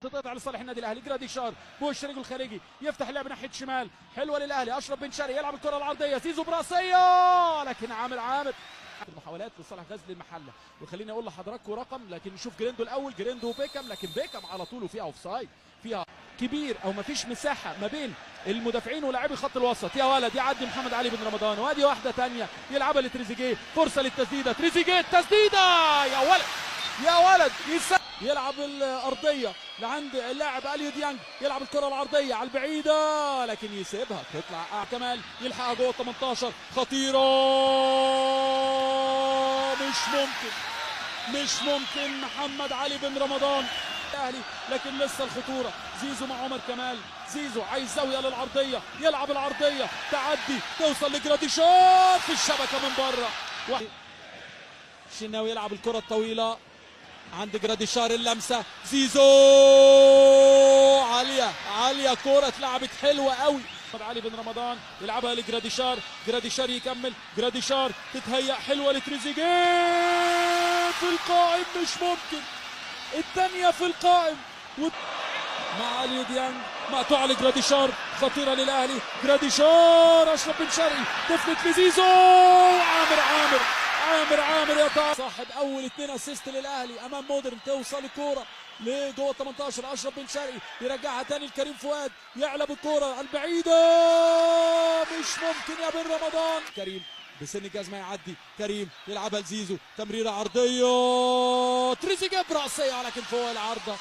تضغط على صالح النادي الاهلي. جراديشار بوش رجل خارجي يفتح اللعب ناحيه شمال، حلوه للاهلي. اشرف بن شرقي يلعب الكره العرضيه، زيزو براسيه لكن عامر المحاولات لصالح غزل المحله. وخليني اقول لحضراتكم رقم، لكن نشوف جريندو الاول. جريندو وبيكم، لكن بيكم على طول وفيها اوفسايد، فيها كبير او مفيش مساحه ما بين المدافعين ولاعبي خط الوسط. يا ولد يعدي محمد علي بن رمضان، وادي واحده ثانيه يلعبها لتريزيجيه، فرصه للتسديده. تريزيجيه التسديده، يا ولد يا ولد يلعب الارضيه لعند اللاعب اليو ديانج، يلعب الكره العرضيه على البعيده لكن يسيبها تطلع. كمال يلحقها جوه 18، خطيره، مش ممكن محمد علي بن رمضان الاهلي، لكن لسه الخطوره. زيزو مع عمر كمال، زيزو عايز زاويه للعرضيه، يلعب العرضيه تعدي توصل لجراديشار في الشبكه من بره. الشناوي يلعب الكره الطويله عند جراديشار، اللمسه زيزو عاليه كوره اتلعبت حلوه قوي. محمد علي بن رمضان يلعبها لجراديشار، جراديشار يكمل، جراديشار تتهيأ حلوه لتريزيجيه في القائم، مش ممكن الثانيه في القائم مع اليو ديانج، مقطوعه لجراديشار، خطيره للاهلي. جراديشار اشرف بن شرقي تفلت لزيزو، عامر يا صاحب اول 2 اسيست للاهلي امام مودرن. توصل الكوره لجوه 18، اشرف بن شرقي يرجعها تاني لكريم فؤاد، يعلب الكوره البعيده، مش ممكن يا بن رمضان. كريم بسن الجزمه يعدي، كريم يلعبها لزيزو، تمريره عرضيه، تريزيجيه براسيه لكن فوق العارضه.